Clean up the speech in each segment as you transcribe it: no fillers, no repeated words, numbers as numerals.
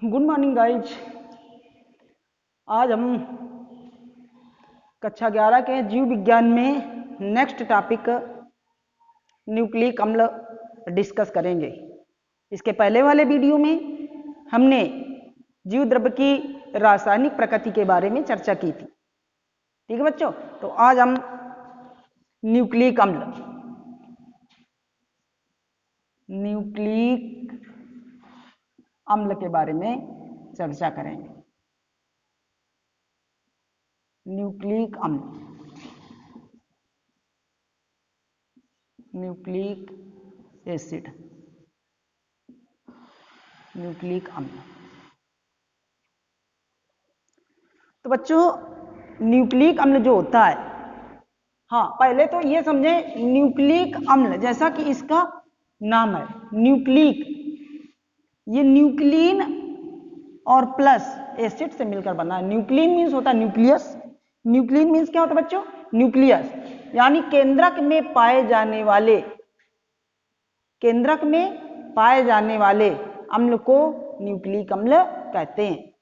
Good morning guys. आज हम कक्षा 11 के जीव विज्ञान में नेक्स्ट टॉपिक न्यूक्लिक अम्ल डिस्कस करेंगे। इसके पहले वाले वीडियो में हमने जीव द्रव्य की रासायनिक प्रकृति के बारे में चर्चा की थी। ठीक है बच्चों, तो आज हम न्यूक्लिक अम्ल के बारे में चर्चा करेंगे। न्यूक्लिक एसिड, न्यूक्लिक अम्ल। तो बच्चों, न्यूक्लिक अम्ल जो होता है, हाँ पहले तो ये समझे न्यूक्लिक अम्ल जैसा कि इसका नाम है न्यूक्लिक, ये न्यूक्लिन और प्लस एसिड से मिलकर बना है। न्यूक्लिन मीन्स होता है न्यूक्लियस। न्यूक्लिन मीन्स क्या होता है बच्चों? न्यूक्लियस, यानी केंद्रक में पाए जाने वाले अम्ल को न्यूक्लिक अम्ल कहते हैं,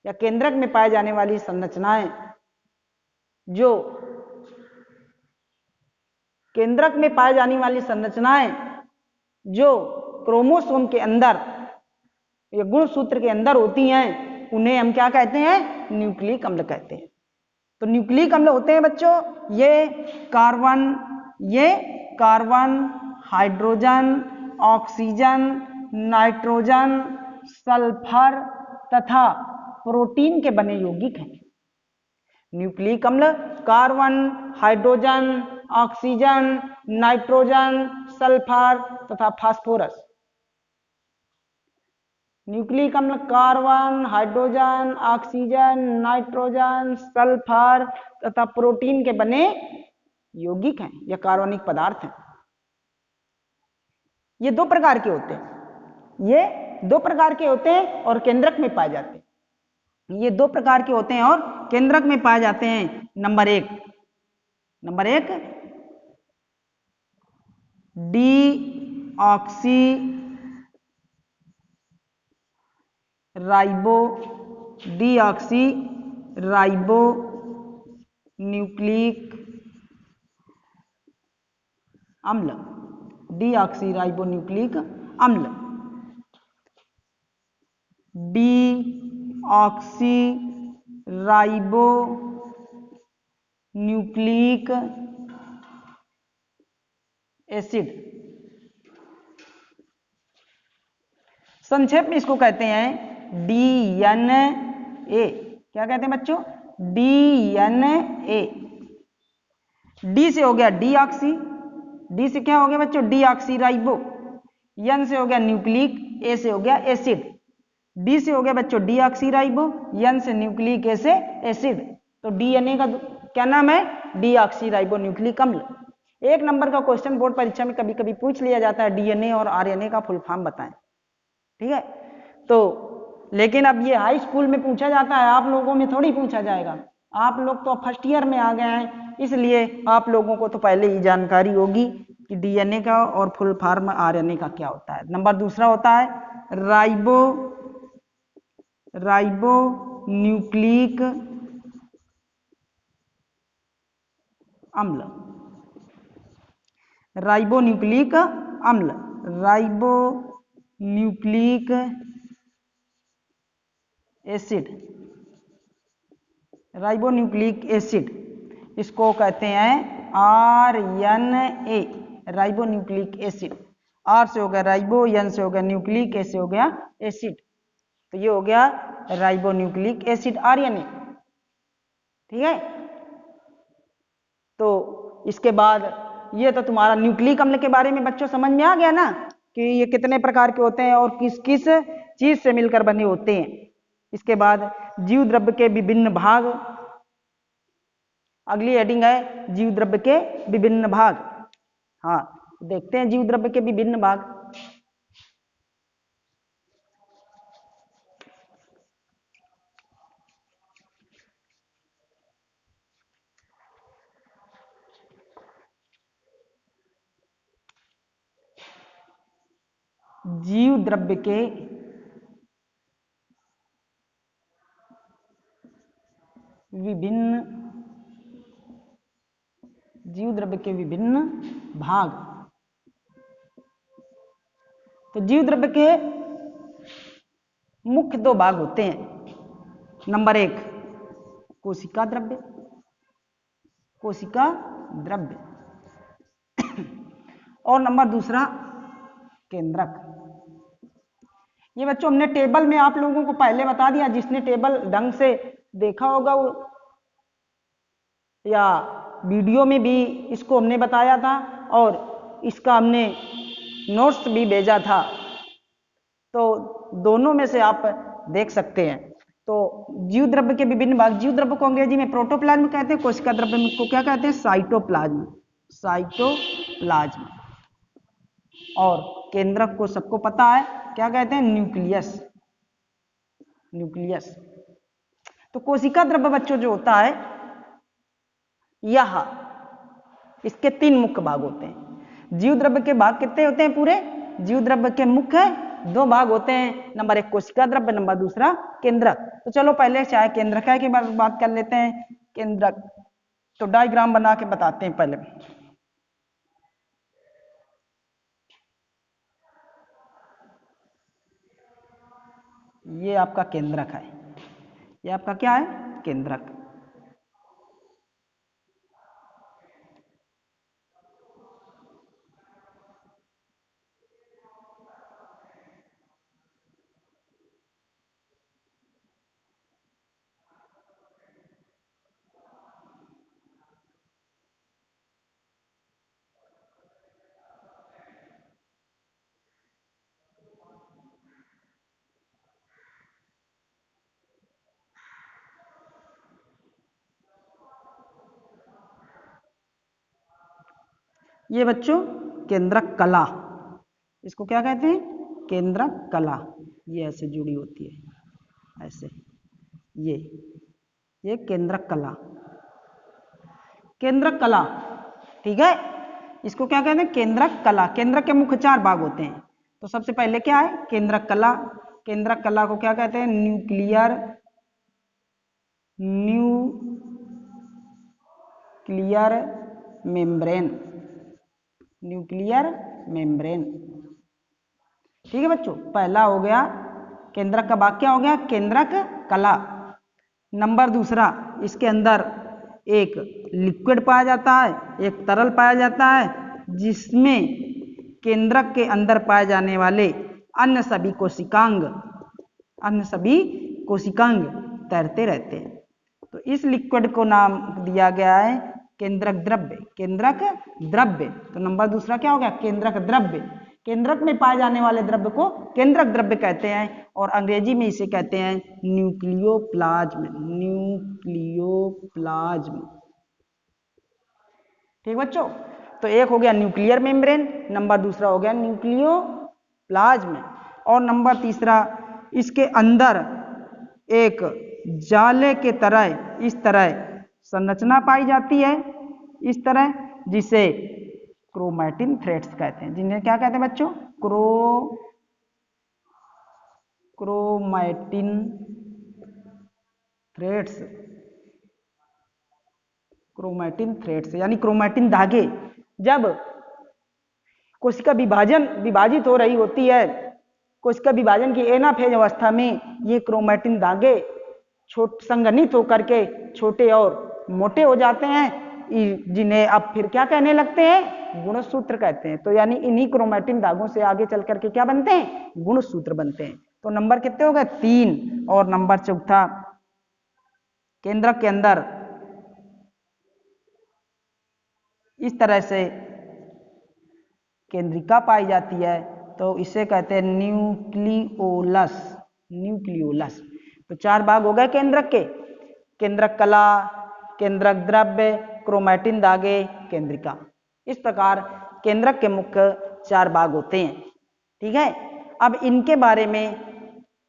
या केंद्रक में पाए जाने वाली संरचनाएं जो क्रोमोसोम के अंदर या गुणसूत्र के अंदर होती हैं, उन्हें हम क्या कहते हैं? न्यूक्लिक अम्ल कहते हैं। तो न्यूक्लिक अम्ल होते हैं बच्चों ये carbon, hydrogen, oxygen, nitrogen, sulphur तथा प्रोटीन के बने यौगिक हैं। न्यूक्लिक अम्ल carbon, hydrogen, oxygen, nitrogen, sulphur तथा फास्फोरस। न्यूक्लिक अम्ल carbon, hydrogen, oxygen, nitrogen, sulphur तथा प्रोटीन के बने यौगिक हैं या कार्बनिक पदार्थ हैं। ये दो प्रकार के होते हैं और केंद्रक में पाए जाते हैं। ये दो प्रकार के होते हैं और केंद्रक में पाए जाते हैं। नंबर एक डीऑक्सी राइबो न्यूक्लिक अम्ल, डीऑक्सी राइबो न्यूक्लिक अम्ल, डीऑक्सी राइबो न्यूक्लिक एसिड। संक्षेप में इसको कहते हैं डीएनए। क्या कहते हैं बच्चों? डीएनए। डी से हो गया डीऑक्सी, डी से क्या हो गया बच्चों? Deoxy ribo. एन से हो गया न्यूक्लिक, ए से हो गया एसिड। डी से हो गया बच्चों डीऑक्सी राइबो, एन से न्यूक्लिक, ए से एसिड। तो डीएनए का क्या नाम है? डीऑक्सी राइबो न्यूक्लिक अम्ल। एक नंबर का क्वेश्चन बोर्ड परीक्षा में कभी कभी पूछ लिया जाता है, डीएनए और आरएनए का फुल फॉर्म बताएं। ठीक है, तो लेकिन अब ये हाई स्कूल में पूछा जाता है, आप लोगों में थोड़ी पूछा जाएगा। आप लोग तो फर्स्ट ईयर में आ गए हैं, इसलिए आप लोगों को तो पहले ही जानकारी होगी कि डीएनए का और फुल फॉर्म आरएनए का क्या होता है। नंबर दूसरा होता है राइबो न्यूक्लिक अम्ल, राइबो न्यूक्लिक एसिड, इसको कहते हैं RNA, ribo nucleic acid. R से हो गया राइबो, एन से हो गया न्यूक्लिक, ए से हो गया एसिड। तो ये हो गया राइबो न्यूक्लिक एसिड, आरएनए। ठीक है, तो इसके बाद ये तो तुम्हारा न्यूक्लिक अम्ल के बारे में बच्चों समझ में आ गया ना, कि ये कितने प्रकार के होते हैं और किस किस चीज से मिलकर बने होते हैं। इसके बाद जीव द्रव्य के विभिन्न भाग, अगली हेडिंग है जीव द्रव्य के विभिन्न भाग। हाँ, देखते हैं जीव द्रव्य के विभिन्न भाग। जीव द्रव्य के विभिन्न जीव द्रव्य के विभिन्न भाग। तो जीव द्रव्य के मुख्य दो भाग होते हैं। नंबर एक कोशिका द्रव्य, कोशिका द्रव्य, और नंबर दूसरा केंद्रक। ये बच्चों हमने टेबल में आप लोगों को पहले बता दिया, जिसने टेबल ढंग से देखा होगा वो, या वीडियो में भी इसको हमने बताया था और इसका हमने नोट्स भी भेजा था, तो दोनों में से आप देख सकते हैं। तो जीव द्रव्य के विभिन्न भाग, जीव द्रव्य को अंग्रेजी में प्रोटोप्लाज्म कहते हैं, कोशिका द्रव्य को क्या कहते हैं, साइटोप्लाज्म, साइटोप्लाज्म। और केंद्रक को सबको पता है, क्या कहते हैं, न्यूक्लियस, न्यूक्लियस। तो कोशिका द्रव्य बच्चों जो होता है, यह इसके तीन मुख्य भाग होते हैं। जीव द्रव्य के भाग कितने होते हैं पूरे, जीव द्रव्य के मुख्य दो भाग होते हैं, नंबर एक कोशिका द्रव्य, नंबर दूसरा केंद्रक। तो चलो पहले चाहे केंद्रक की बात कर लेते हैं। केंद्रक तो डायग्राम बना के बताते हैं पहले। ये आपका केंद्रक है, ये आपका क्या है, केंद्रक। ये बच्चों केंद्रक कला, इसको क्या कहते हैं, केंद्रक कला। ये ऐसे जुड़ी होती है, ऐसे, ये केंद्रक कला, केंद्रक कला, ठीक है। इसको क्या कहते हैं, केंद्रक कला। केंद्रक के मुख्य चार भाग होते हैं। तो सबसे पहले क्या है, केंद्रक कला। केंद्रक कला को क्या कहते हैं, न्यूक्लियर मेम्ब्रेन, न्यूक्लियर मेम्ब्रेन, ठीक है बच्चों। पहला हो गया केंद्रक का भाग, क्या हो गया, केंद्रक कला। नंबर दूसरा, इसके अंदर एक लिक्विड पाया जाता है, एक तरल पाया जाता है, जिसमें केंद्रक के अंदर पाए जाने वाले अन्य सभी कोशिकांग तैरते रहते हैं। तो इस लिक्विड को नाम दिया गया है केंद्रक द्रव्य, केंद्रक द्रव्य। तो नंबर दूसरा क्या हो गया, केंद्रक द्रव्य। केंद्रक में पाए जाने वाले द्रव्य को केंद्रक द्रव्य कहते हैं, और अंग्रेजी में इसे कहते हैं न्यूक्लियोप्लाज्म, न्यूक्लियोप्लाज्म, ठीक बच्चों। तो एक हो गया न्यूक्लियर मेम्ब्रेन, नंबर दूसरा हो गया न्यूक्लियोप्लाज्म, और नंबर तीसरा, इसके अंदर एक जाले के तरह इस तरह संरचना पाई जाती है, इस तरह, जिसे क्रोमैटिन थ्रेड्स कहते हैं। जिन्हें क्या कहते हैं बच्चों, क्रोमैटिन थ्रेड्स, क्रोमैटिन थ्रेड्स यानी क्रोमैटिन धागे। जब कोशिका विभाजित हो रही होती है, कोशिका विभाजन की एनाफेज अवस्था में ये क्रोमैटिन धागे संघनित होकर के छोटे और मोटे हो जाते हैं, जिन्हें अब फिर क्या कहने लगते हैं, गुणसूत्र कहते हैं। तो यानी इन्हीं क्रोमैटिन धागों से आगे चल करके क्या बनते हैं, गुणसूत्र बनते हैं। तो नंबर कितने हो गए, 3। और नंबर चौथा, केंद्रक के अंदर इस तरह से केंद्रिका पाई जाती है, तो इसे कहते हैं न्यूक्लियोलस, न्यूक्लियोलस। तो 4 भाग हो गए केंद्रक के, केंद्रक कला, केंद्रक द्रव्य, क्रोमैटिन धागे, केंद्रिका। इस प्रकार केंद्रक के मुख्य 4 भाग होते हैं, ठीक है। अब इनके बारे में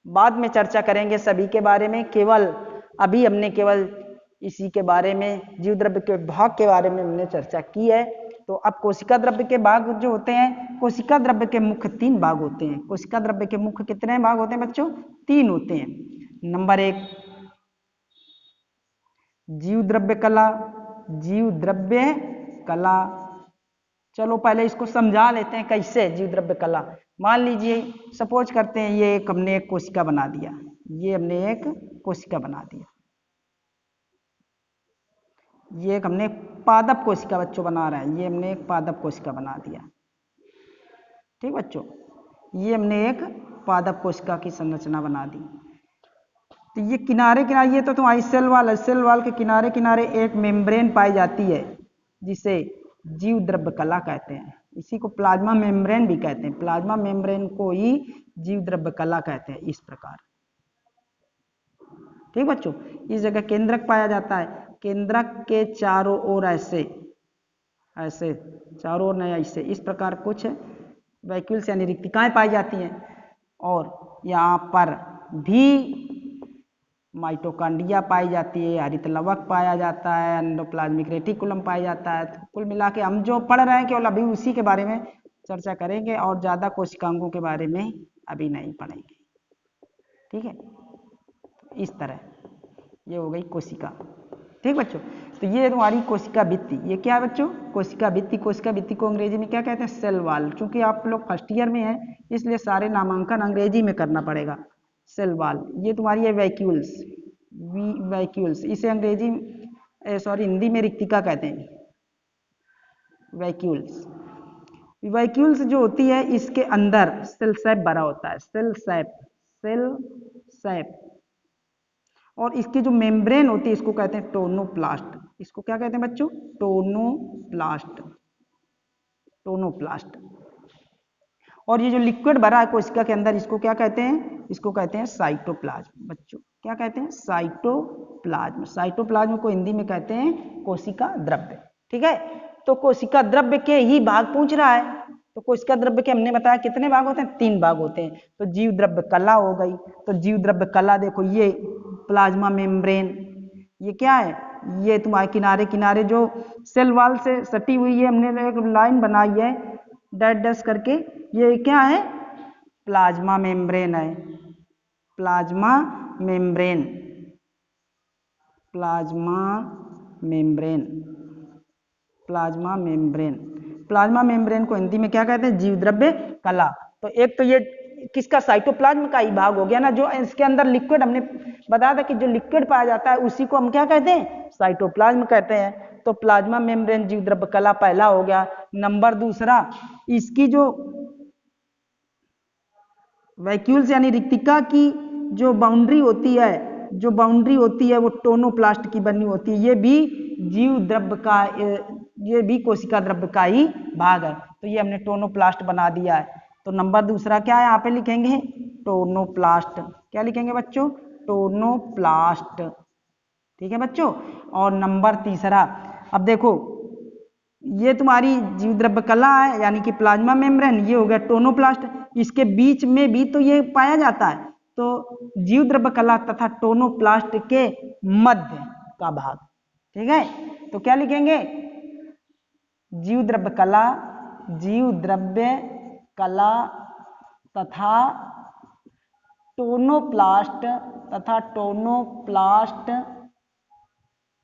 बाद में चर्चा करेंगे, सभी के बारे में। केवल अभी हमने केवल इसी के बारे में, जीव द्रव्य के भाग के बारे में हमने चर्चा की है। तो अब कोशिका द्रव्य के भाग जो होते हैं, कोशिका द्रव्य के मुख्य 3 भाग होते हैं। कोशिका द्रव्य के मुख्य कितने भाग होते हैं बच्चों, 3 होते हैं। नंबर 1 जीव द्रव्य कला, जीव द्रव्य कला। चलो पहले इसको समझा लेते हैं कैसे जीव द्रव्य कला। मान लीजिए सपोज करते हैं ये एक हमने एक कोशिका बना दिया, ये हमने एक कोशिका बना दिया, ये एक हमने पादप कोशिका बच्चों बना रहे हैं, ये हमने एक पादप कोशिका बना दिया। ठीक बच्चों, ये हमने एक पादप कोशिका की संरचना बना दी। तो ये किनारे किनारे, ये तो तुम्हारी सेल वाल है, सेल वाल के किनारे किनारे एक मेम्ब्रेन पाई जाती है जिसे जीव द्रव्य कला कहते हैं। इसी को प्लाज्मा मेम्ब्रेन भी कहते हैं, प्लाज्मा मेम्ब्रेन को ही जीव द्रव्य कला कहते हैं। इस प्रकार ठीक बच्चों, इस जगह केंद्रक पाया जाता है, केंद्रक के चारों ओर ऐसे ऐसे चारों ओर नहीं ऐसे इस प्रकार कुछ वैक्यूल्स यानी रिक्तिकाएं पाई जाती हैं। और यहाँ पर भी माइटोकॉन्ड्रिया पाई जाती है, हरित लवक पाया जाता है, एंडोप्लाज्मिक रेटिकुलम पाया जाता है। तो कुल मिला के हम जो पढ़ रहे हैं केवल अभी उसी के बारे में चर्चा करेंगे और ज़्यादा कोशिकांगों के बारे में अभी नहीं पढ़ेंगे। ठीक है, इस तरह ये हो गई कोशिका। ठीक बच्चों, तो ये तुम्हारी कोशिका भित्ति। ये क्या है बच्चों? कोशिका भित्ति। कोशिका भित्ति को अंग्रेजी में क्या कहते हैं? Cell wall. चूंकि आप लोग फर्स्ट ईयर में हैं इसलिए सारे नामांकन अंग्रेजी में करना पड़ेगा। सेल वॉल ये तुम्हारी है वैक्यूल्स, वैक्यूल्स, इसे अंग्रेजी हिंदी में रिक्तिका कहते हैं। वैक्यूल्स, वैक्यूल्स जो होती है इसके अंदर सेल सैप भरा होता है, सेल सैप, सेल सैप। और इसकी जो मेम्ब्रेन होती है इसको कहते हैं टोनोप्लास्ट। इसको क्या कहते हैं बच्चों? Tonoplast, tonoplast. और ये जो लिक्विड भरा है कोशिका के अंदर इसको क्या कहते हैं? इसको कहते हैं साइटोप्लाज्म। बच्चों क्या कहते हैं? साइटोप्लाज्म। साइटोप्लाज्म को हिंदी में कहते हैं कोशिका द्रव्य। ठीक है, तो कोशिका द्रव्य के ही भाग पूछ रहा है। तो कोशिका द्रव्य के हमने बताया कितने भाग होते हैं? 3 भाग होते हैं। तो जीव द्रव्य कला हो गई। तो जीव द्रव्य कला देखो, ये प्लाज्मा मेम्ब्रेन, ये क्या है? ये तुम्हारे किनारे किनारे जो सेल वॉल से सटी हुई है, हमने एक लाइन बनाई है डैश डैश करके, ये क्या है? प्लाज्मा मेम्ब्रेन है। Plasma membrane, plasma membrane, plasma membrane. Plasma membrane को हिंदी में क्या कहते हैं? जीव द्रव्य कला। तो एक तो ये किसका? साइटोप्लाज्म का ही भाग हो गया ना, जो इसके अंदर लिक्विड, हमने बताया था कि जो लिक्विड पाया जाता है उसी को हम क्या कहते हैं? साइटोप्लाज्म कहते हैं। तो प्लाज्मा मेम्ब्रेन जीव द्रव्य कला पहला हो गया। नंबर दूसरा, इसकी जो वैक्यूल्स यानी रिक्तिका की जो बाउंड्री होती है, जो बाउंड्री होती है वो टोनोप्लास्ट की बनी होती है। ये भी जीव द्रव्य का, ये भी कोशिका द्रव्य का ही भाग है। तो ये हमने टोनोप्लास्ट बना दिया है। तो नंबर दूसरा क्या है? यहाँ पे लिखेंगे टोनोप्लास्ट। क्या लिखेंगे बच्चों? टोनोप्लास्ट। ठीक है बच्चों। और नंबर तीसरा, अब देखो ये तुम्हारी जीव द्रव्य कला है यानी कि प्लाज्मा मेम्ब्रेन, ये हो गया टोनोप्लास्ट। इसके बीच में भी तो ये पाया जाता है। तो जीव द्रव्य कला तथा टोनोप्लास्ट के मध्य का भाग। ठीक है, तो क्या लिखेंगे? जीव द्रव्य कला, जीव द्रव्य कला तथा टोनोप्लास्ट, तथा टोनोप्लास्ट,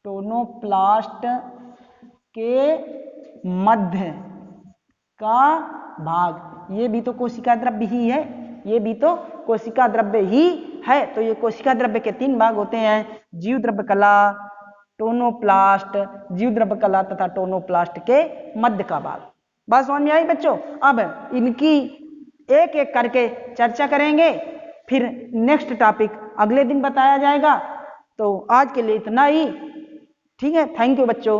टोनोप्लास्ट के मध्य का भाग। ये भी तो कोशिका द्रव्य ही है, ये भी तो कोशिका द्रव्य ही है। तो ये कोशिका द्रव्य के 3 भाग होते हैं, जीव द्रव्य कला, टोनोप्लास्ट, जीव द्रव्य कला तथा टोनोप्लास्ट के मध्य का भाग। बात समझ में आई बच्चों? अब इनकी एक एक करके चर्चा करेंगे, फिर नेक्स्ट टॉपिक अगले दिन बताया जाएगा। तो आज के लिए इतना ही। ठीक है, थैंक यू बच्चों।